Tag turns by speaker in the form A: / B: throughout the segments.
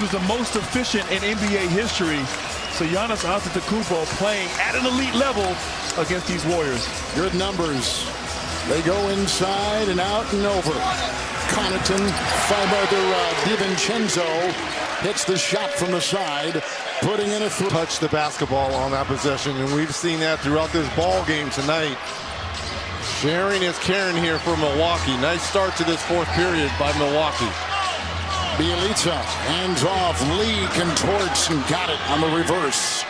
A: was the most efficient in NBA history. So Giannis Antetokounmpo playing at an elite level against these Warriors.
B: Good numbers. They go inside and out and over. Connaughton, DiVincenzo hits the shot from the side, putting in a three.
C: Touch the basketball on that possession, and we've seen that throughout this ball game tonight. Sharing is caring here for Milwaukee. Nice start to this fourth period by Milwaukee.
B: Bielitsa, hands off. Lee contorts and got it on the reverse.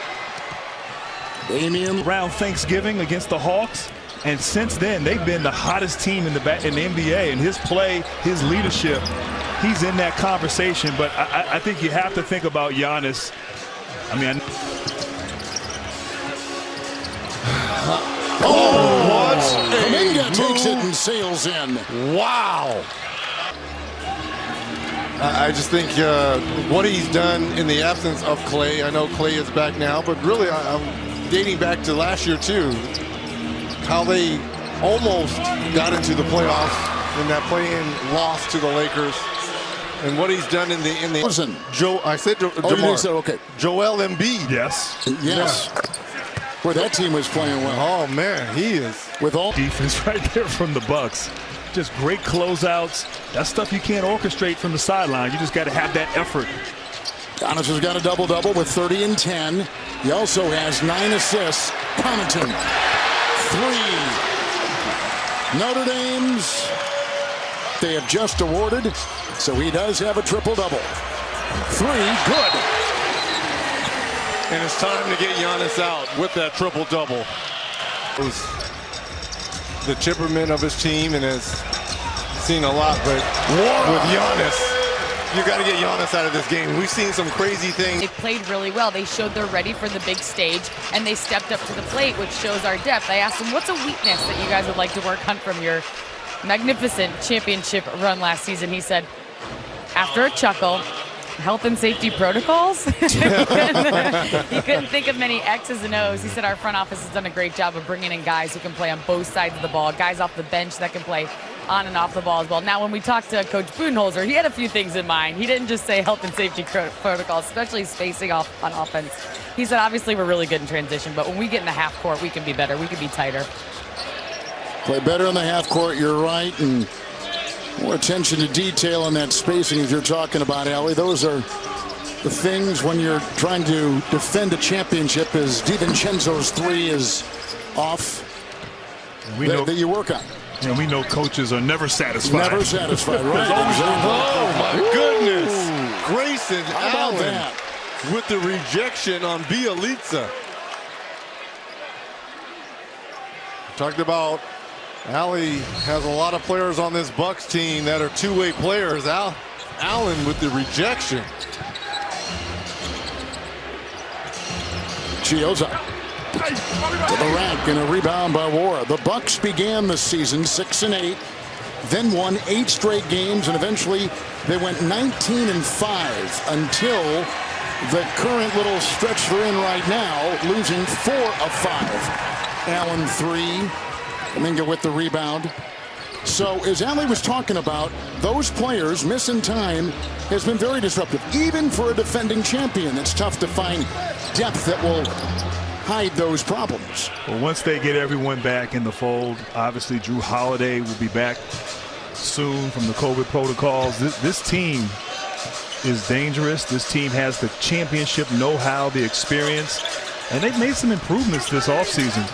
B: Damian.
A: Around Thanksgiving against the Hawks, and since then they've been the hottest team in the NBA. And his play, his leadership, he's in that conversation. But I think you have to think about Giannis. I mean,
B: what? Kuminga takes it and sails in.
C: Wow. I just think what he's done in the absence of Clay. I know Clay is back now, but really I'm dating back to last year too. How they almost got into the playoffs in that play-in loss to the Lakers, and what he's done in the
B: Listen,
C: I said
B: you said okay.
C: Joel Embiid.
A: yes.
B: Yes. Where that team was playing well.
C: Oh man, he is
B: With all
A: Defense right there from the Bucks. Just great closeouts. That's stuff you can't orchestrate from the sideline. You just got to have that effort.
B: Giannis has got a double-double with 30 and 10. He also has 9 assists. Connaughton, 3. Notre Dame's they have just awarded, so he does have a triple-double. 3, good.
C: And it's time to get Giannis out with that triple-double. The temperament of his team and has seen a lot, but with Giannis, you got to get Giannis out of this game. We've seen some crazy things.
D: They played really well. They showed they're ready for the big stage, and they stepped up to the plate, which shows our depth. I asked them, what's a weakness that you guys would like to work on from your magnificent championship run last season? He said, after a chuckle, health and safety protocols. He couldn't think of many X's and O's. He said our front office has done a great job of bringing in guys who can play on both sides of the ball, guys off the bench that can play on and off the ball as well. Now, when we talked to Coach Budenholzer, he had a few things in mind. He didn't just say health and safety protocols, especially spacing off on offense. He said, obviously, we're really good in transition, but when we get in the half court, we can be better. We can be tighter.
B: Play better in the half court, you're right, and more attention to detail on that spacing as you're talking about, Allie. Those are the things when you're trying to defend a championship, as DiVincenzo's 3 is off, that you work on.
A: And we know coaches are never satisfied.
B: Never satisfied, right?
C: Oh my goodness. Grayson
B: How about
C: Allen
B: that?
C: with the rejection on Bielitsa. Talked about Allie has a lot of players on this Bucks team that are two-way players. Allen with the rejection.
B: Chioza to the rack and a rebound by Wara. The Bucks began the season 6-8, then won 8 straight games, and eventually they went 19-5 until the current little stretch they're in right now, losing 4 of 5. Allen 3. Kuminga with the rebound. So as Allie was talking about, those players missing time has been very disruptive. Even for a defending champion, it's tough to find depth that will hide those problems.
A: Well, once they get everyone back in the fold, obviously Drew Holiday will be back soon from the COVID protocols. This team is dangerous. This team has the championship know-how, the experience, and they've made some improvements this offseason,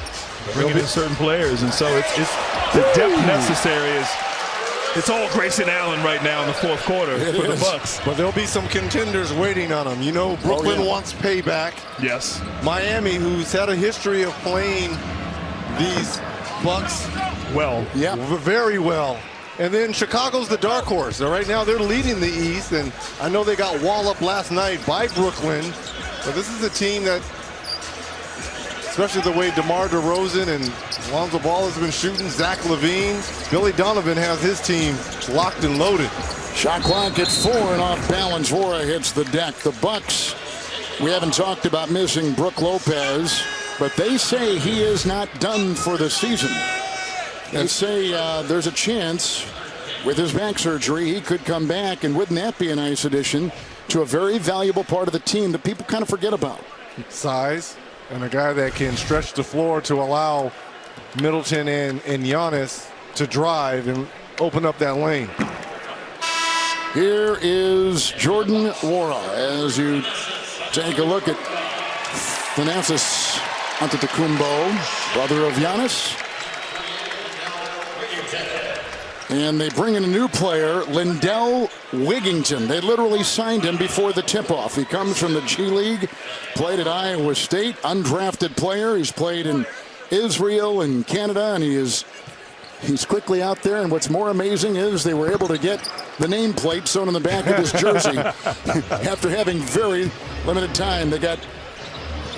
A: bringing in certain players, and so it's the depth necessary. It's all Grayson Allen right now in the fourth quarter for the Bucks.
C: But there'll be some contenders waiting on them. You know, Brooklyn wants payback.
A: Yes.
C: Miami, who's had a history of playing these Bucks very well. And then Chicago's the dark horse. So right now they're leading the East, and I know they got walloped last night by Brooklyn. But this is a team that, especially the way DeMar DeRozan and Lonzo Ball has been shooting, Zach LaVine, Billy Donovan has his team locked and loaded.
B: Shot clock at 4 and off balance. Wara hits the deck. The Bucks, we haven't talked about missing Brook Lopez, but they say he is not done for the season. They say there's a chance with his back surgery he could come back, and wouldn't that be a nice addition to a very valuable part of the team that people kind of forget about.
C: Size, and a guy that can stretch the floor to allow Middleton and Giannis to drive and open up that lane.
B: Here is Jordan Nwora as you take a look at Thanasis Antetokounmpo, brother of Giannis. And they bring in a new player, Lindell Wigington. They literally signed him before the tip-off. He comes from the G League, played at Iowa State, undrafted player. He's played in Israel and Canada, and he's quickly out there. And what's more amazing is they were able to get the nameplate sewn on the back of his jersey after having very limited time. They got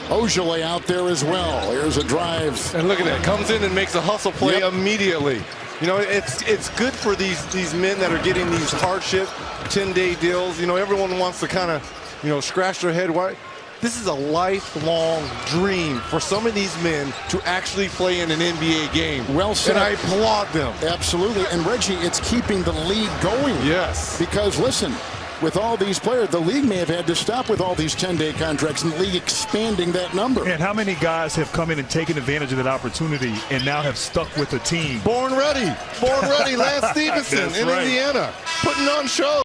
B: Ojale out there as well. Here's a drive.
C: And look at that. Comes in and makes a hustle play immediately. You know, it's good for these men that are getting these hardship 10-day deals. You know, everyone wants to kind of, you know, scratch their head. Why? This is a lifelong dream for some of these men to actually play in an NBA game.
B: Well said.
C: And I applaud them.
B: Absolutely. And Reggie, it's keeping the league going.
C: Yes.
B: Because listen, with all these players, the league may have had to stop with all these 10-day contracts and the league expanding that number.
A: And how many guys have come in and taken advantage of that opportunity and now have stuck with the team?
C: Born ready. Lance Stevenson in Indiana, putting on shows.